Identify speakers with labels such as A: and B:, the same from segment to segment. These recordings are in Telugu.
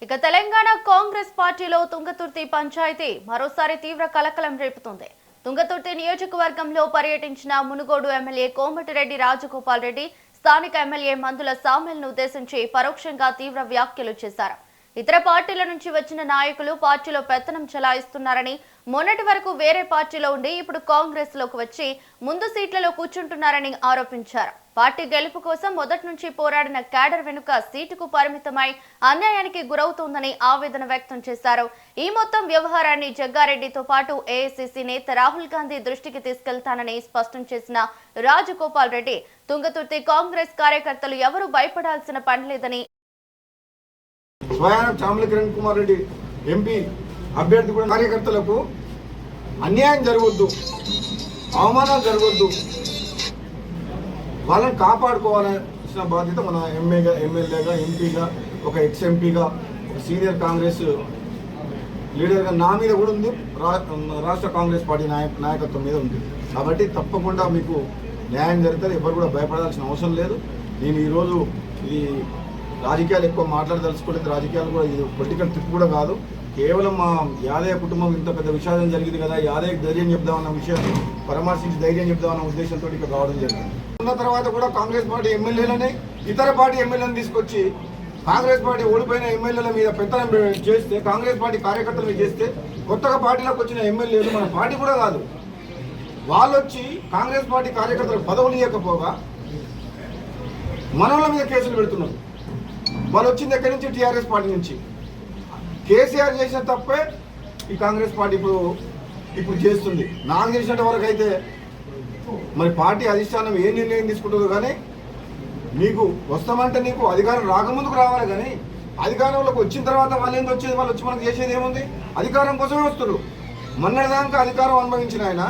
A: ఇక తెలంగాణ కాంగ్రెస్ పార్టీలో తుంగతుర్తి పంచాయతీ మరోసారి తీవ్ర కలకలం రేపుతుంది. తుంగతుర్తి నియోజకవర్గంలో పర్యటించిన మునుగోడు ఎమ్మెల్యే కోమటిరెడ్డి రాజగోపాల్ రెడ్డి స్థానిక ఎమ్మెల్యే మందుల సామెల్ను ఉద్దేశించి పరోక్షంగా తీవ్ర వ్యాఖ్యలు చేశారు. ఇతర పార్టీల నుంచి వచ్చిన నాయకులు పార్టీలో పెత్తనం చెలాయిస్తున్నారని, మొన్నటి వరకు వేరే పార్టీలో ఉండి ఇప్పుడు కాంగ్రెస్ లోకి వచ్చి ముందు సీట్లలో కూర్చుంటున్నారని ఆరోపించారు. పార్టీ గెలుపు కోసం మొదటి నుంచి పోరాడిన క్యాడర్ వెనుక సీటుకు పరిమితమై అన్యాయానికి గురవుతోందని ఆవేదన వ్యక్తం చేశారు. ఈ మొత్తం వ్యవహారాన్ని జగ్గారెడ్డితో పాటు ఏఐసీసీ నేత రాహుల్ గాంధీ దృష్టికి తీసుకెళ్తానని స్పష్టం చేసిన రాజగోపాల్ రెడ్డి, తుంగతుర్తి కాంగ్రెస్ కార్యకర్తలు ఎవరూ భయపడాల్సిన పనిలేదని,
B: స్వయాన చామల కిరణ్ కుమార్ రెడ్డి ఎంపీ అభ్యర్థి కూడా కార్యకర్తలకు అన్యాయం జరగొద్దు, అవమానాలు జరగొద్దు, వాళ్ళని కాపాడుకోవాల్సిన బాధ్యత మన ఎమ్మెల్యేగా, ఎంపీగా, ఒక ఎక్స్ఎంపీగా, ఒక సీనియర్ కాంగ్రెస్ లీడర్గా నా మీద కూడా ఉంది, రాష్ట్ర కాంగ్రెస్ పార్టీ నాయకత్వం మీద ఉంది. కాబట్టి తప్పకుండా మీకు న్యాయం జరుగుతుంది, ఎవరు కూడా భయపడాల్సిన అవసరం లేదు. నేను ఈరోజు ఇది రాజకీయాలు ఎక్కువ మాట్లాడదలుచుకోలేదు, రాజకీయాలు కూడా ఇది పొలిటికల్ ట్రిప్ కూడా కాదు. కేవలం మా యాదయ్య కుటుంబం ఇంత పెద్ద విషాదం జరిగింది కదా, యాదయ్యకి ధైర్యం చెప్దామన్న విషయాన్ని పరామర్శించి ధైర్యం చెప్దామన్న ఉద్దేశంతో ఇక్కడ రావడం జరిగింది. ఉన్న తర్వాత కూడా కాంగ్రెస్ పార్టీ ఎమ్మెల్యేలని ఇతర పార్టీ ఎమ్మెల్యేలను తీసుకొచ్చి కాంగ్రెస్ పార్టీ ఓడిపోయిన ఎమ్మెల్యేల మీద పెత్తనం చేస్తే, కాంగ్రెస్ పార్టీ కార్యకర్తల మీద చేస్తే, కొత్తగా పార్టీలోకి వచ్చిన ఎమ్మెల్యేలు మన పార్టీ కూడా కాదు, వాళ్ళు వచ్చి కాంగ్రెస్ పార్టీ కార్యకర్తలకు పదవులు ఇవ్వకపోగా మనోళ్ళ మీద కేసులు పెడుతున్నారు. వాళ్ళు వచ్చింది ఎక్కడి నుంచి? టీఆర్ఎస్ పార్టీ నుంచి. కేసీఆర్ చేసిన తప్పే ఈ కాంగ్రెస్ పార్టీ ఇప్పుడు చేస్తుంది. నాకు చేసినంత వరకు అయితే మరి పార్టీ అధిష్టానం ఏ నిర్ణయం తీసుకుంటుందో కానీ, నీకు వస్తామంటే నీకు అధికారం రాకముందుకు రావాలి కానీ అధికారంలోకి వచ్చిన తర్వాత వాళ్ళు ఏంది వచ్చేది, వాళ్ళు వచ్చి మనకు చేసేది ఏముంది? అధికారం కోసమే వస్తారు. మొన్నటిదాకా అధికారం అనుభవించిన ఆయన,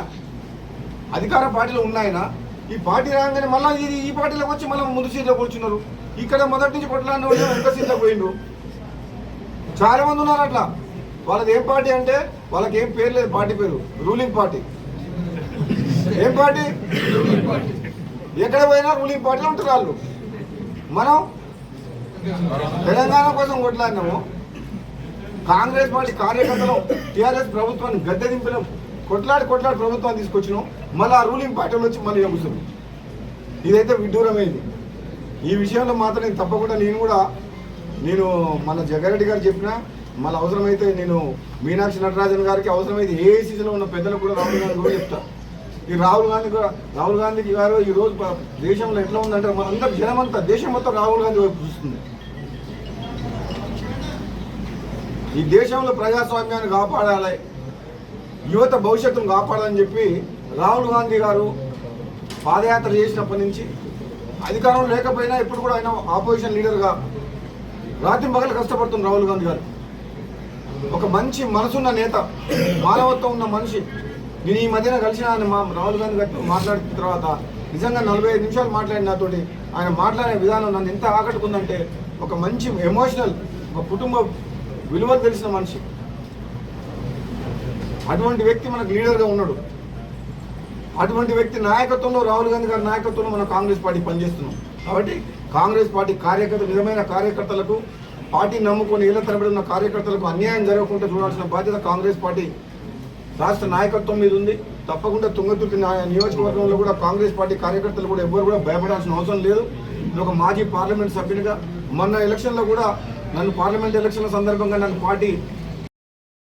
B: అధికార పార్టీలో ఉన్న ఆయన, ఈ పార్టీ రాగానే మళ్ళీ ఈ పార్టీలోకి వచ్చి మళ్ళీ ముందు సీట్లో కూర్చున్నారు. ఇక్కడ మొదటి నుంచి కొట్లాడిన వాళ్ళు వెనక సీట్లో పోయిండు. చాలా మంది ఉన్నారు అట్లా. వాళ్ళది ఏం పార్టీ అంటే వాళ్ళకి ఏం పేరు లేదు, పార్టీ పేరు రూలింగ్ పార్టీ. ఏం పార్టీ? ఎక్కడ పోయినా రూలింగ్ పార్టీలో ఉంటారు వాళ్ళు. మనం తెలంగాణ కోసం కొట్లాడినాము, కాంగ్రెస్ పార్టీ కార్యకర్తలు టీఆర్ఎస్ ప్రభుత్వాన్ని గద్దె దింపినాం, కొట్లాడి ప్రభుత్వాన్ని తీసుకొచ్చినాం, మళ్ళీ ఆ రూలింగ్ పార్టీలో వచ్చి మళ్ళీ కూర్చున్నాం. ఇదైతే విడ్డూరమైంది. ఈ విషయంలో మాత్రం నేను తప్పకుండా నేను మన జగ్గారెడ్డి గారు చెప్పినా, మళ్ళీ అవసరమైతే నేను మీనాక్షి నటరాజన్ గారికి, అవసరమైతే ఏఐసీసీలో ఉన్న పెద్దలకు కూడా రాహుల్ గాంధీ కూడా చెప్తా. ఈ రాహుల్ గాంధీ గారు ఈరోజు దేశంలో ఎట్లా ఉందంటే మనందరూ జనమంతా, దేశం మొత్తం రాహుల్ గాంధీ వైపు చూస్తుంది. ఈ దేశంలో ప్రజాస్వామ్యాన్ని కాపాడాలి, యువత భవిష్యత్తును కాపాడాలని చెప్పి రాహుల్ గాంధీ గారు పాదయాత్ర చేసినప్పటి నుంచి, అధికారం లేకపోయినా ఇప్పుడు కూడా ఆయన ఆపోజిషన్ లీడర్గా రాత్రి పగలు కష్టపడుతున్న రాహుల్ గాంధీ గారు ఒక మంచి మనసున్న నేత, మానవత్వం ఉన్న మనిషి. నేను ఈ మధ్యన కలిసిన ఆయన రాహుల్ గాంధీ గారితో మాట్లాడిన తర్వాత నిజంగా 45 నిమిషాలు మాట్లాడిన నాతోటి ఆయన మాట్లాడే విధానం నన్ను ఎంత ఆకట్టుకుందంటే, ఒక మంచి ఎమోషనల్, ఒక కుటుంబ విలువలు తెలిసిన మనిషి. అటువంటి వ్యక్తి మనకు లీడర్గా ఉన్నాడు. అటువంటి వ్యక్తి నాయకత్వంలో, రాహుల్ గాంధీ గారి నాయకత్వంలో మన కాంగ్రెస్ పార్టీ పనిచేస్తున్నాం. కాబట్టి కాంగ్రెస్ పార్టీ కార్యకర్తలు, నిజమైన కార్యకర్తలకు, పార్టీ నమ్ముకొని ఏళ్ల తరబడి ఉన్న కార్యకర్తలకు అన్యాయం జరగకుండా చూడాల్సిన బాధ్యత కాంగ్రెస్ పార్టీ రాష్ట్ర నాయకత్వం మీద ఉంది. తప్పకుండా తుంగతుర్తి నియోజకవర్గంలో కూడా కాంగ్రెస్ పార్టీ కార్యకర్తలు కూడా ఎవ్వరు కూడా భయపడాల్సిన అవసరం లేదు. నేను ఒక మాజీ పార్లమెంట్ సభ్యునిగా మొన్న ఎలక్షన్లో కూడా నన్ను పార్లమెంట్ ఎలక్షన్ల సందర్భంగా నన్ను పార్టీ